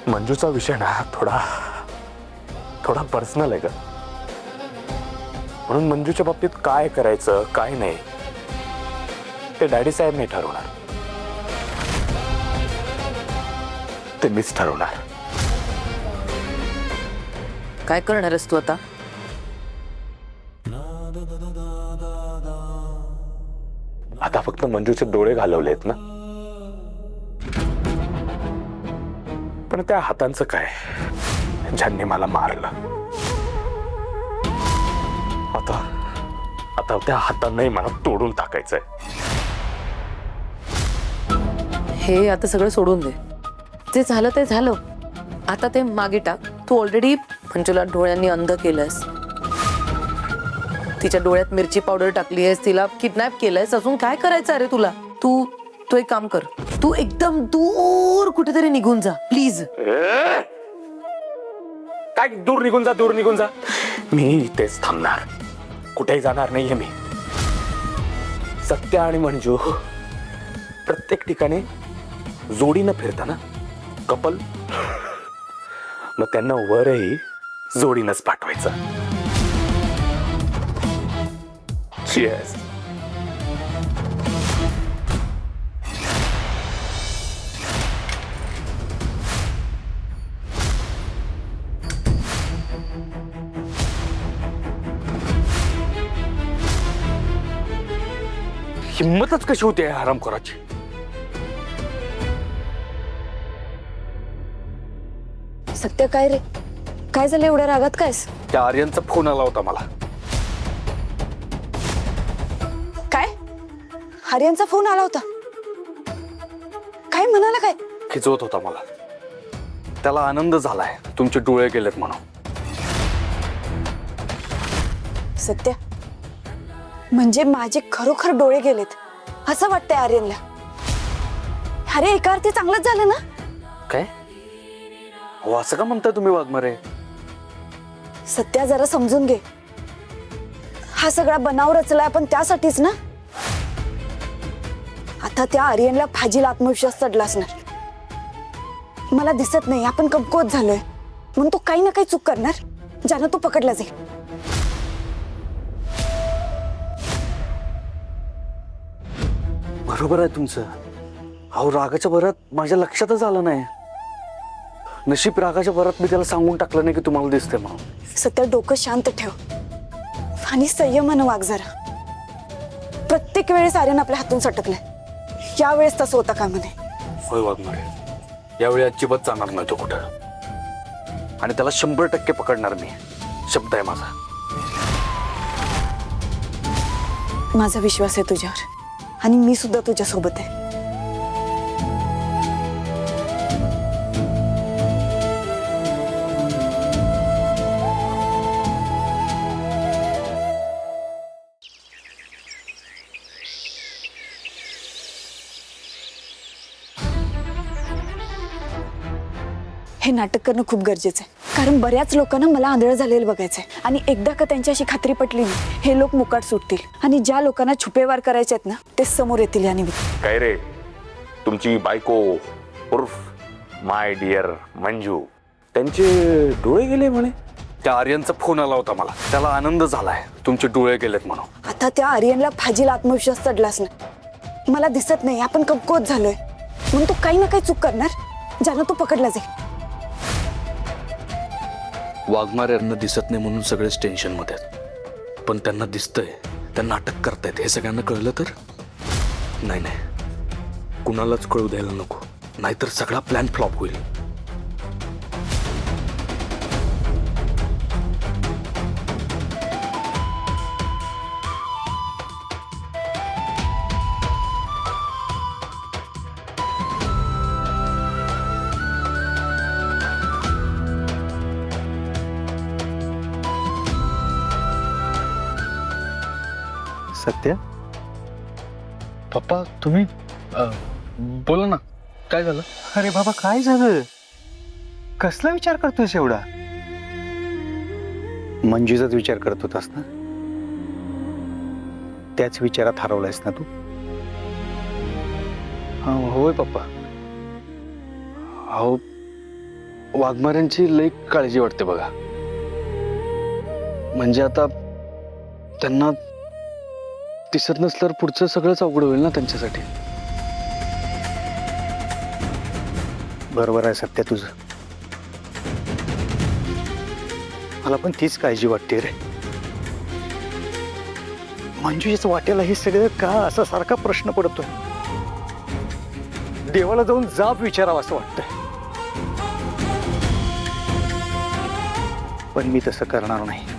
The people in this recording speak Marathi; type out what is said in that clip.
मंजूचा विषय ना थोडा थोडा पर्सनल आहे ग, म्हणून मंजूच्या बाबतीत काय करायचं काय नाही ते डॅडी साहेब नाही ठरवणार, ते मीच ठरवणार. काय करणार आहेस तू आता? आता फक्त मंजूचे डोळे घालवलेत ना, पण त्या हातांचं काय ज्यांनी मला मारलं, आता आता त्या हातांनाही मला तोडून टाकायचंय. हे आता सगळं सोडून दे. जे झालं ते झालं, आता ते मागे टाक. तू ऑलरेडी मंजूला डोळ्यांनी अंध केलंयस, तिच्या डोळ्यात मिरची पावडर टाकली आहेस, तिला किडनॅप केलंयस. अजून काय करायचं अरे तुला? तू तू एक काम कर, तू एकदम दूर कुठेतरी निघून जा प्लीज. काय दूर निघून जा, दूर निघून जा? मी इथेच थांबणार, कुठेही जाणार नाहीये मी. सत्या आणि मंजू प्रत्येक ठिकाणी जोडीनं फिरताना कपल, मग त्यांना वरही जोडीनंच पाठवायचं. Cheers. हिम्मतच कशी होती हरामखोराची? सत्य काय रे, काय झालं एवढ्या रागात? कायस? त्या आर्यनचा फोन आला होता मला. काय? आर्यनचा फोन आला होता? काय म्हणाला? काय खिजवत होता मला. त्याला आनंद झालाय तुमचे डोळे गेलेत म्हणून. सत्य, म्हणजे माझे खरोखर डोळे गेलेत असं वाटतंय आर्यनला? अरे एका अर्थी चांगलंच झालं ना? काय हो, असं का म्हणताय तुम्ही वाघमारे? सत्या जरा समजून घे, हा सगळा बनाव रचलाय आपण त्यासाठीच ना. आता त्या आर्यनला फाजीला आत्मविश्वास चढला असणार. मला दिसत नाही आपण कमकुवत झालोय म्हणून तो काही ना काही चूक करणार ज्यानं तो पकडला जाईल. बरोबर आहे तुमचं. अहो रागाच्या भरात माझ्या लक्षातच आलं नाही. नशीब रागाच्या भरात मी त्याला सांगून टाकलं नाही की तुम्हाला दिसते म्हणून. सत्या डोकं शांत ठेव आणि संयमानं वाग जरा. प्रत्येक वेळेस आर्यन आपल्या हातून सटकलंय, यावेळेस तसं होता का म्हणे? होय वाघमारे, यावेळी अजिबात जाणार नाही तो कुठं, आणि त्याला 100% पकडणार मी. शब्द आहे माझा. माझा विश्वास आहे तुझ्यावर, आणि मी सुद्धा तुझ्या सोबत आहे. हे नाटक करणं खूप गरजेचं आहे, कारण बऱ्याच लोकांना मला आंधळं झालेलं बघायचंय. आणि एकदा का त्यांच्याशी खात्री पटली ना, हे लोक मुकाट सुटतील, आणि ज्या लोकांना छुपेवार करायचे आहेत ना ते समोर येतील. या निमित्त काय रे, तुमची बायको उर्फ माय डिअर मंजू, त्यांचे डोळे गेले म्हणे. त्या आर्यनचा फोन आला होता मला. त्याला आनंद झालाय तुमचे डोळे गेलेत म्हणून. आता त्या आर्यनला फाजीला आत्मविश्वास चढलाच ना. मला दिसत नाही आपण कमकुवत झालोय म्हणून तो काही ना काही चूक करणार ज्यानं तो पकडला जाईल. वाघमारे यांना दिसत नाही म्हणून सगळेच टेन्शन मध्ये आहेत, पण त्यांना दिसतंय, त्यांना अटक करतायत. हे सगळ्यांना कळलं तर? नाही नाही, कुणालाच कळू द्यायला नको, नाहीतर सगळा प्लॅन फ्लॉप होईल. सत्या, पप्पा तुम्ही बोला ना, काय झालं? अरे बाबा काय झालं? कसला विचार करतोयस एवढा? मंजूचाच विचार करत होतास ना? त्याच विचारात हरवलायस ना तू? होय पप्पा. अहो वाघमाऱ्यांची लई काळजी वाटते बघा. म्हणजे आता त्यांना दिसत नसल्यावर पुढचं सगळंच अवघड होईल ना त्यांच्यासाठी. बरोबर आहे सत्य तुझं. मला पण तीच काळजी वाटते रे. मंजुषाच्या वाट्याला हे सगळं का असा सारखा प्रश्न पडतोय. देवाला जाऊन जाब विचारावं असं वाटतंय. पण मी तसं करणार नाही.